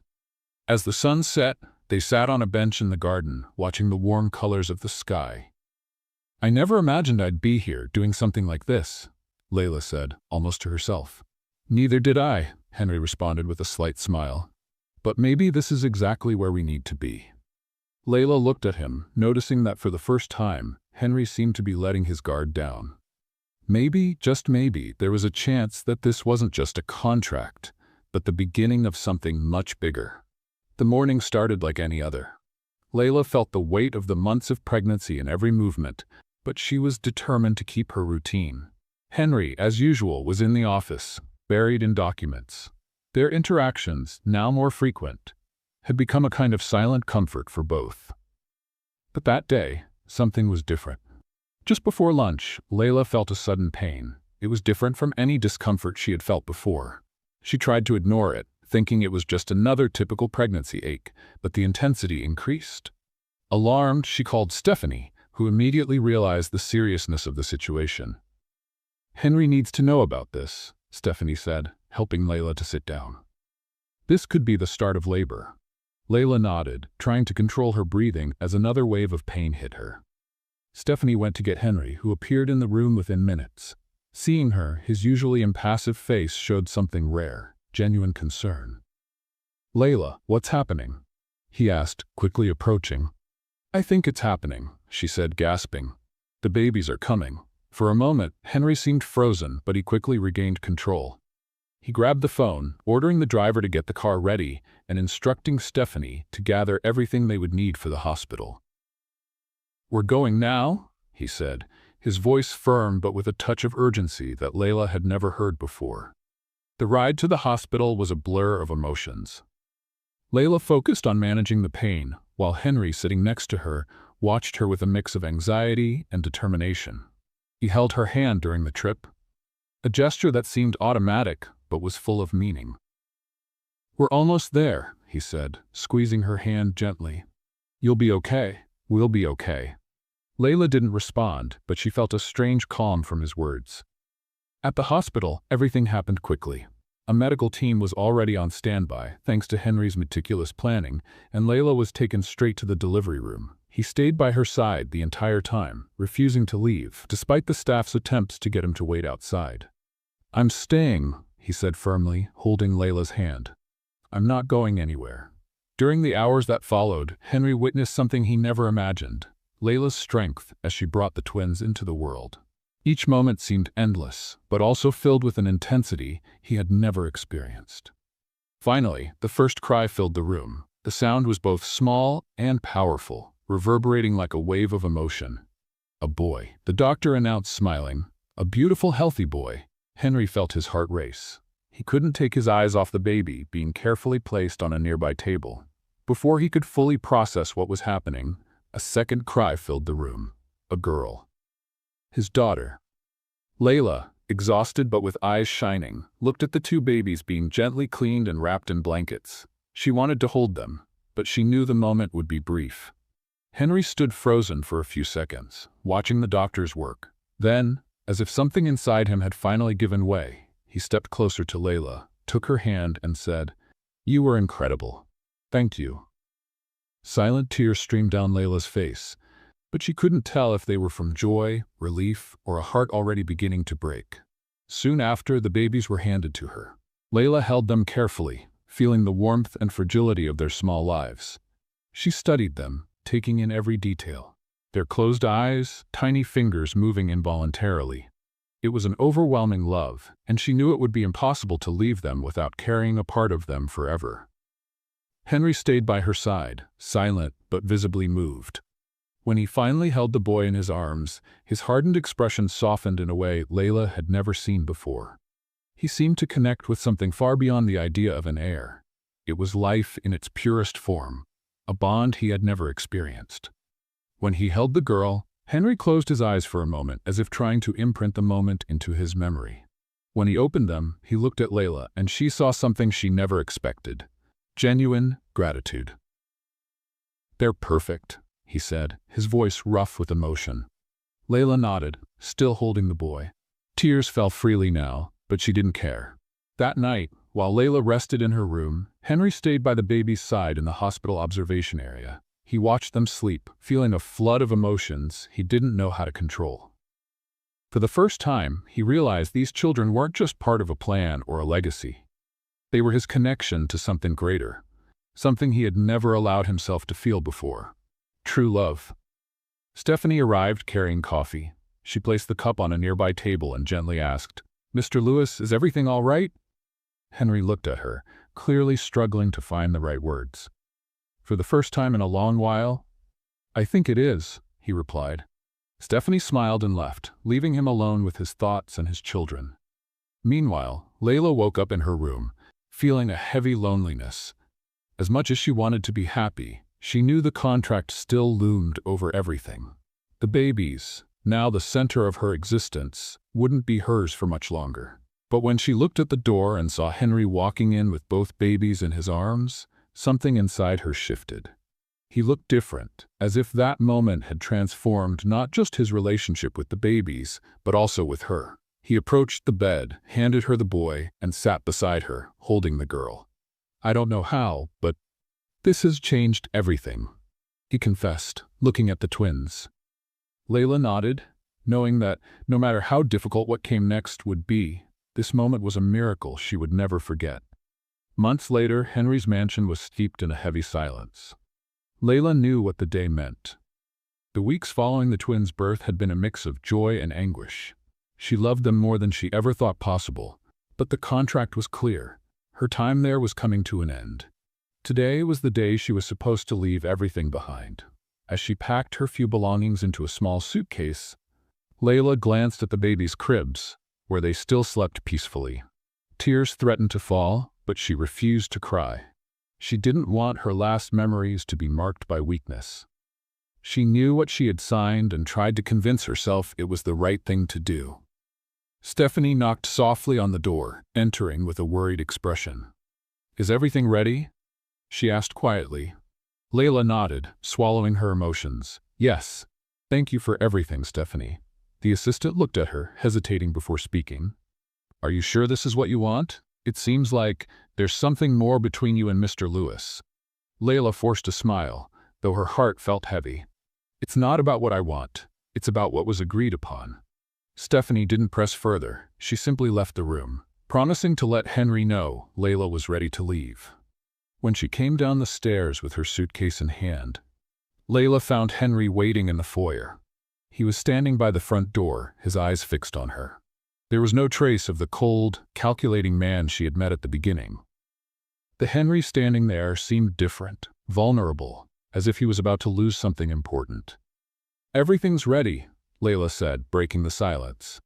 As the sun set, they sat on a bench in the garden, watching the warm colors of the sky. "I never imagined I'd be here doing something like this," Layla said, almost to herself. "Neither did I," Henry responded with a slight smile. "But maybe this is exactly where we need to be." Layla looked at him, noticing that for the first time, Henry seemed to be letting his guard down. Maybe, just maybe, there was a chance that this wasn't just a contract, but the beginning of something much bigger. The morning started like any other. Layla felt the weight of the months of pregnancy in every movement, but she was determined to keep her routine. Henry, as usual, was in the office, buried in documents. Their interactions, now more frequent, had become a kind of silent comfort for both. But that day, something was different. Just before lunch, Layla felt a sudden pain. It was different from any discomfort she had felt before. She tried to ignore it, thinking it was just another typical pregnancy ache, but the intensity increased. Alarmed, she called Stephanie, who immediately realized the seriousness of the situation. "Henry needs to know about this," Stephanie said, helping Layla to sit down. "This could be the start of labor." Layla nodded, trying to control her breathing as another wave of pain hit her. Stephanie went to get Henry, who appeared in the room within minutes. Seeing her, his usually impassive face showed something rare, genuine concern. "Layla, what's happening?" he asked, quickly approaching. "I think it's happening," she said, gasping. "The babies are coming." For a moment, Henry seemed frozen, but he quickly regained control. He grabbed the phone, ordering the driver to get the car ready and instructing Stephanie to gather everything they would need for the hospital. "We're going now?" he said, his voice firm but with a touch of urgency that Layla had never heard before. The ride to the hospital was a blur of emotions. Layla focused on managing the pain, while Henry, sitting next to her, watched her with a mix of anxiety and determination. He held her hand during the trip, a gesture that seemed automatic but was full of meaning. "We're almost there," he said, squeezing her hand gently. "You'll be okay. We'll be okay." Layla didn't respond, but she felt a strange calm from his words. At the hospital, everything happened quickly. A medical team was already on standby, thanks to Henry's meticulous planning, and Layla was taken straight to the delivery room. He stayed by her side the entire time, refusing to leave, despite the staff's attempts to get him to wait outside. "I'm staying," he said firmly, holding Layla's hand. "I'm not going anywhere." During the hours that followed, Henry witnessed something he never imagined: Layla's strength as she brought the twins into the world. Each moment seemed endless, but also filled with an intensity he had never experienced. Finally, the first cry filled the room. The sound was both small and powerful, reverberating like a wave of emotion. "A boy," the doctor announced, smiling. "A beautiful, healthy boy." Henry felt his heart race. He couldn't take his eyes off the baby being carefully placed on a nearby table. Before he could fully process what was happening, a second cry filled the room. A girl. His daughter. Layla, exhausted but with eyes shining, looked at the two babies being gently cleaned and wrapped in blankets. She wanted to hold them, but she knew the moment would be brief. Henry stood frozen for a few seconds, watching the doctor's work. Then, as if something inside him had finally given way, he stepped closer to Layla, took her hand, and said, "You were incredible. Thank you." Silent tears streamed down Layla's face, but she couldn't tell if they were from joy, relief, or a heart already beginning to break. Soon after, the babies were handed to her. Layla held them carefully, feeling the warmth and fragility of their small lives. She studied them, taking in every detail. Their closed eyes, tiny fingers moving involuntarily. It was an overwhelming love, and she knew it would be impossible to leave them without carrying a part of them forever. Henry stayed by her side, silent but visibly moved. When he finally held the boy in his arms, his hardened expression softened in a way Layla had never seen before. He seemed to connect with something far beyond the idea of an heir. It was life in its purest form, a bond he had never experienced. When he held the girl, Henry closed his eyes for a moment as if trying to imprint the moment into his memory. When he opened them, he looked at Layla, and she saw something she never expected: genuine gratitude. "They're perfect," he said, his voice rough with emotion. Layla nodded, still holding the boy. Tears fell freely now, but she didn't care. That night, while Layla rested in her room, Henry stayed by the baby's side in the hospital observation area. He watched them sleep, feeling a flood of emotions he didn't know how to control. For the first time, he realized these children weren't just part of a plan or a legacy. They were his connection to something greater, something he had never allowed himself to feel before: true love. Stephanie arrived carrying coffee. She placed the cup on a nearby table and gently asked, "Mr. Lewis, is everything all right?" Henry looked at her, clearly struggling to find the right words. "For the first time in a long while, I think it is," he replied. Stephanie smiled and left, leaving him alone with his thoughts and his children. Meanwhile, Layla woke up in her room, feeling a heavy loneliness. As much as she wanted to be happy, she knew the contract still loomed over everything. The babies, now the center of her existence, wouldn't be hers for much longer. But when she looked at the door and saw Henry walking in with both babies in his arms, something inside her shifted. He looked different, as if that moment had transformed not just his relationship with the babies, but also with her. He approached the bed, handed her the boy, and sat beside her, holding the girl. "I don't know how, but this has changed everything," he confessed, looking at the twins. Layla nodded, knowing that no matter how difficult what came next would be, this moment was a miracle she would never forget. Months later, Henry's mansion was steeped in a heavy silence. Layla knew what the day meant. The weeks following the twins' birth had been a mix of joy and anguish. She loved them more than she ever thought possible, but the contract was clear. Her time there was coming to an end. Today was the day she was supposed to leave everything behind. As she packed her few belongings into a small suitcase, Layla glanced at the babies' cribs, where they still slept peacefully. Tears threatened to fall, but she refused to cry. She didn't want her last memories to be marked by weakness. She knew what she had signed and tried to convince herself it was the right thing to do. Stephanie knocked softly on the door, entering with a worried expression. "Is everything ready?" she asked quietly. Layla nodded, swallowing her emotions. "Yes. Thank you for everything, Stephanie." The assistant looked at her, hesitating before speaking. "Are you sure this is what you want? It seems like there's something more between you and Mr. Lewis." Layla forced a smile, though her heart felt heavy. "It's not about what I want. It's about what was agreed upon." Stephanie didn't press further. She simply left the room, promising to let Henry know Layla was ready to leave. When she came down the stairs with her suitcase in hand, Layla found Henry waiting in the foyer. He was standing by the front door, his eyes fixed on her. There was no trace of the cold, calculating man she had met at the beginning. The Henry standing there seemed different, vulnerable, as if he was about to lose something important. "Everything's ready," Layla said, breaking the silence.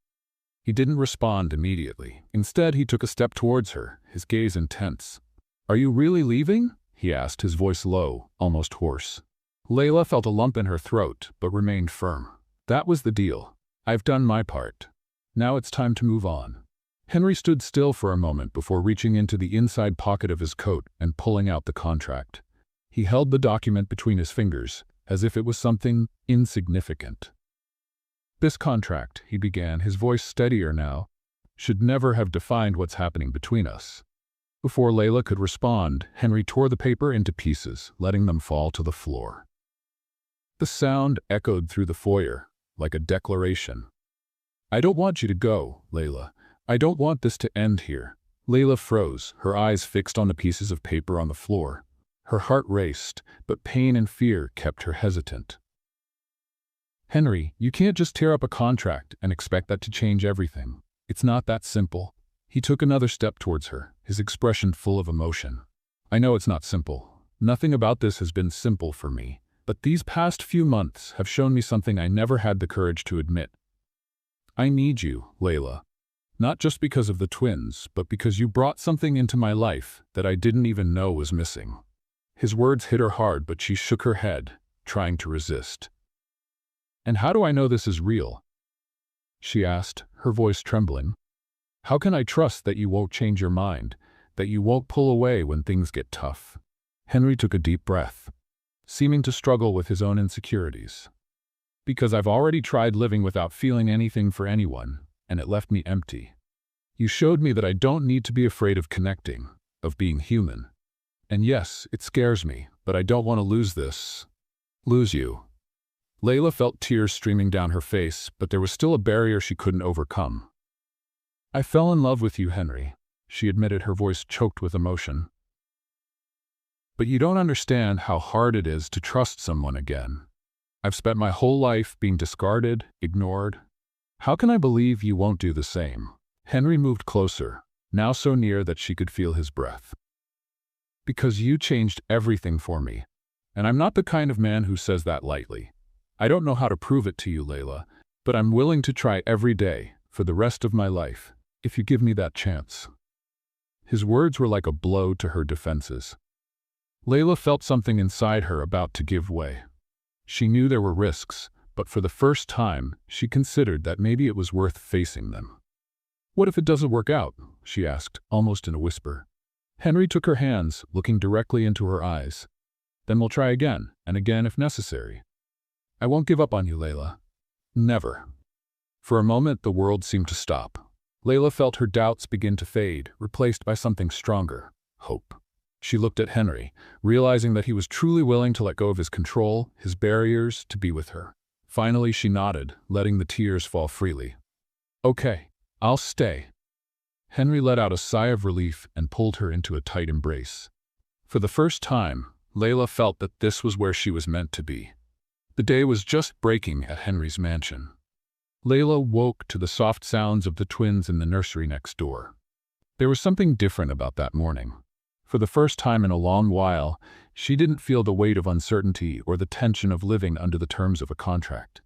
He didn't respond immediately. Instead, he took a step towards her, his gaze intense. "Are you really leaving?" he asked, his voice low, almost hoarse. Layla felt a lump in her throat, but remained firm. "That was the deal. I've done my part. Now it's time to move on." Henry stood still for a moment before reaching into the inside pocket of his coat and pulling out the contract. He held the document between his fingers, as if it was something insignificant. "This contract," he began, his voice steadier now, "should never have defined what's happening between us." Before Layla could respond, Henry tore the paper into pieces, letting them fall to the floor. The sound echoed through the foyer, like a declaration. "I don't want you to go, Layla. I don't want this to end here." Layla froze, her eyes fixed on the pieces of paper on the floor. Her heart raced, but pain and fear kept her hesitant. "Henry, you can't just tear up a contract and expect that to change everything. It's not that simple." He took another step towards her, his expression full of emotion. "I know it's not simple. Nothing about this has been simple for me. But these past few months have shown me something I never had the courage to admit. I need you, Layla. Not just because of the twins, but because you brought something into my life that I didn't even know was missing." His words hit her hard, but she shook her head, trying to resist. "And how do I know this is real?" she asked, her voice trembling. "How can I trust that you won't change your mind, that you won't pull away when things get tough?" Henry took a deep breath, seeming to struggle with his own insecurities. "Because I've already tried living without feeling anything for anyone, and it left me empty. You showed me that I don't need to be afraid of connecting, of being human. And yes, it scares me, but I don't want to lose you." Layla felt tears streaming down her face, but there was still a barrier she couldn't overcome. "I fell in love with you, Henry," she admitted, her voice choked with emotion. "But you don't understand how hard it is to trust someone again. I've spent my whole life being discarded, ignored. How can I believe you won't do the same?" Henry moved closer, now so near that she could feel his breath. "Because you changed everything for me, and I'm not the kind of man who says that lightly. I don't know how to prove it to you, Layla, but I'm willing to try every day, for the rest of my life, if you give me that chance." His words were like a blow to her defenses. Layla felt something inside her about to give way. She knew there were risks, but for the first time, she considered that maybe it was worth facing them. "What if it doesn't work out?" she asked, almost in a whisper. Henry took her hands, looking directly into her eyes. "Then we'll try again, and again if necessary. I won't give up on you, Layla. Never." For a moment, the world seemed to stop. Layla felt her doubts begin to fade, replaced by something stronger: hope. She looked at Henry, realizing that he was truly willing to let go of his control, his barriers, to be with her. Finally, she nodded, letting the tears fall freely. "Okay, I'll stay." Henry let out a sigh of relief and pulled her into a tight embrace. For the first time, Layla felt that this was where she was meant to be. The day was just breaking at Henry's mansion. Layla woke to the soft sounds of the twins in the nursery next door. There was something different about that morning. For the first time in a long while, she didn't feel the weight of uncertainty or the tension of living under the terms of a contract.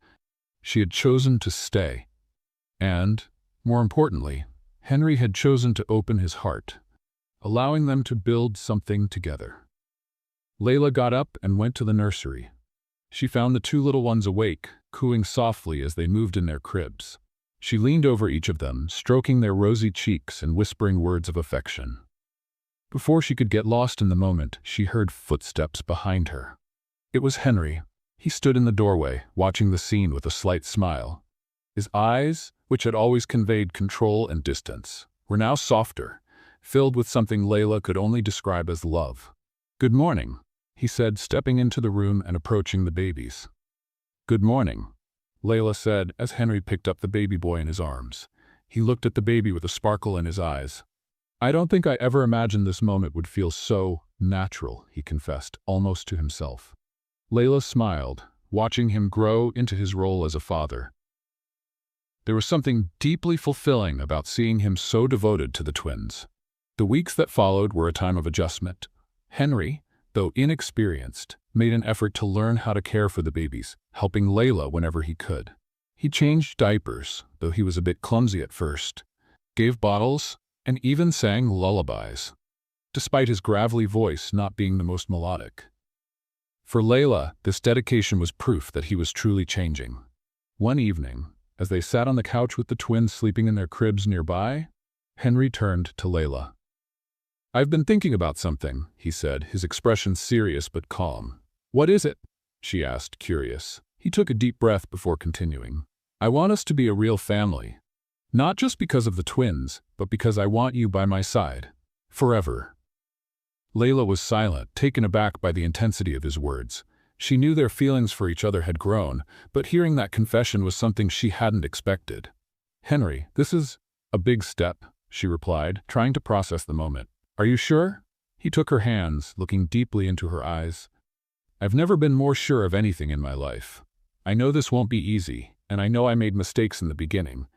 She had chosen to stay. And, more importantly, Henry had chosen to open his heart, allowing them to build something together. Layla got up and went to the nursery. She found the two little ones awake, cooing softly as they moved in their cribs. She leaned over each of them, stroking their rosy cheeks and whispering words of affection. Before she could get lost in the moment, she heard footsteps behind her. It was Henry. He stood in the doorway, watching the scene with a slight smile. His eyes, which had always conveyed control and distance, were now softer, filled with something Layla could only describe as love. "Good morning," he said, stepping into the room and approaching the babies. "Good morning," Layla said as Henry picked up the baby boy in his arms. He looked at the baby with a sparkle in his eyes. "I don't think I ever imagined this moment would feel so natural," he confessed, almost to himself. Layla smiled, watching him grow into his role as a father. There was something deeply fulfilling about seeing him so devoted to the twins. The weeks that followed were a time of adjustment. Henry, though inexperienced, made an effort to learn how to care for the babies, helping Layla whenever he could. He changed diapers, though he was a bit clumsy at first, gave bottles, and even sang lullabies, despite his gravelly voice not being the most melodic. For Layla, this dedication was proof that he was truly changing. One evening, as they sat on the couch with the twins sleeping in their cribs nearby, Henry turned to Layla. "I've been thinking about something," he said, his expression serious but calm. "What is it?" she asked, curious. He took a deep breath before continuing. "I want us to be a real family. Not just because of the twins, but because I want you by my side. Forever." Layla was silent, taken aback by the intensity of his words. She knew their feelings for each other had grown, but hearing that confession was something she hadn't expected. "Henry, this is a big step," she replied, trying to process the moment. "Are you sure?" He took her hands, looking deeply into her eyes. "I've never been more sure of anything in my life. I know this won't be easy, and I know I made mistakes in the beginning.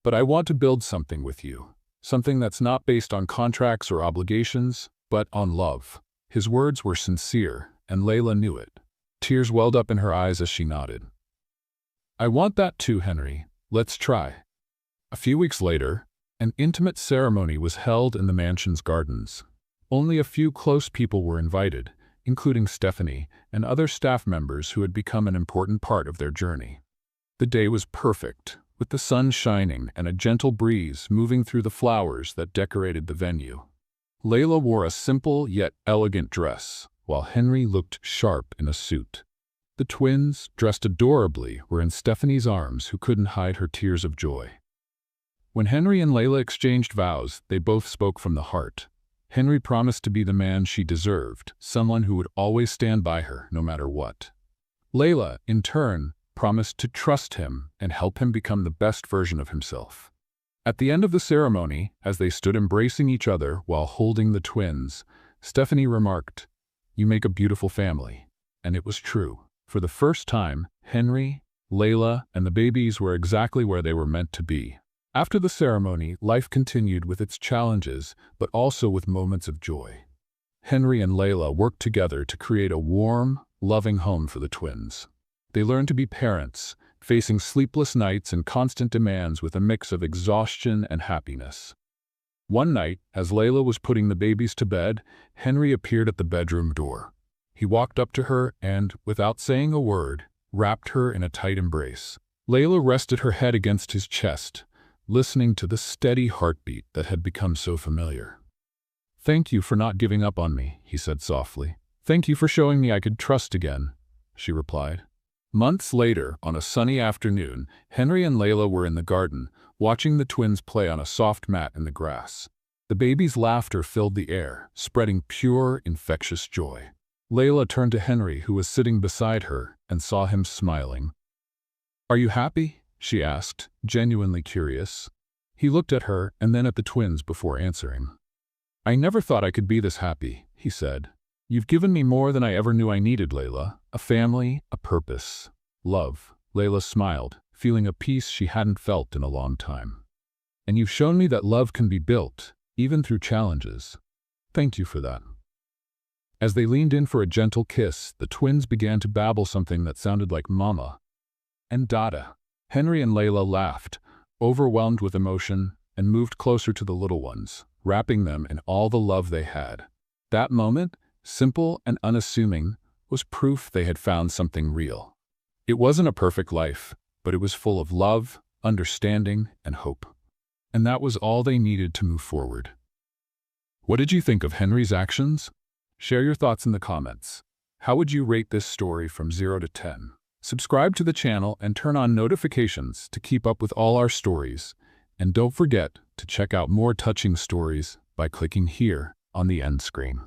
But I want to build something with you, something that's not based on contracts or obligations, but on love." His words were sincere, and Layla knew it. Tears welled up in her eyes as she nodded. "I want that too, Henry. Let's try." A few weeks later, an intimate ceremony was held in the mansion's gardens. Only a few close people were invited, including Stephanie and other staff members who had become an important part of their journey. The day was perfect, with the sun shining and a gentle breeze moving through the flowers that decorated the venue. Layla wore a simple yet elegant dress, while Henry looked sharp in a suit. The twins, dressed adorably, were in Stephanie's arms, who couldn't hide her tears of joy. When Henry and Layla exchanged vows, they both spoke from the heart. Henry promised to be the man she deserved, someone who would always stand by her, no matter what. Layla, in turn, promised to trust him and help him become the best version of himself. At the end of the ceremony, as they stood embracing each other while holding the twins, Stephanie remarked, "You make a beautiful family." And it was true. For the first time, Henry, Layla, and the babies were exactly where they were meant to be. After the ceremony, life continued with its challenges, but also with moments of joy. Henry and Layla worked together to create a warm, loving home for the twins. They learned to be parents, facing sleepless nights and constant demands with a mix of exhaustion and happiness. One night, as Layla was putting the babies to bed, Henry appeared at the bedroom door. He walked up to her and, without saying a word, wrapped her in a tight embrace. Layla rested her head against his chest, listening to the steady heartbeat that had become so familiar. "Thank you for not giving up on me," he said softly. "Thank you for showing me I could trust again," she replied. Months later, on a sunny afternoon, Henry and Layla were in the garden, watching the twins play on a soft mat in the grass. The baby's laughter filled the air, spreading pure, infectious joy. Layla turned to Henry, who was sitting beside her, and saw him smiling. "Are you happy?" she asked, genuinely curious. He looked at her and then at the twins before answering. "I never thought I could be this happy," he said. "You've given me more than I ever knew I needed, Layla. A family, a purpose, love." Layla smiled, feeling a peace she hadn't felt in a long time. "And you've shown me that love can be built, even through challenges. Thank you for that." As they leaned in for a gentle kiss, the twins began to babble something that sounded like Mama and Dada. Henry and Layla laughed, overwhelmed with emotion, and moved closer to the little ones, wrapping them in all the love they had. That moment, simple and unassuming, was proof they had found something real. It wasn't a perfect life, but it was full of love, understanding, and hope. And that was all they needed to move forward. What did you think of Henry's actions? Share your thoughts in the comments. How would you rate this story from 0 to 10? Subscribe to the channel and turn on notifications to keep up with all our stories. And don't forget to check out more touching stories by clicking here on the end screen.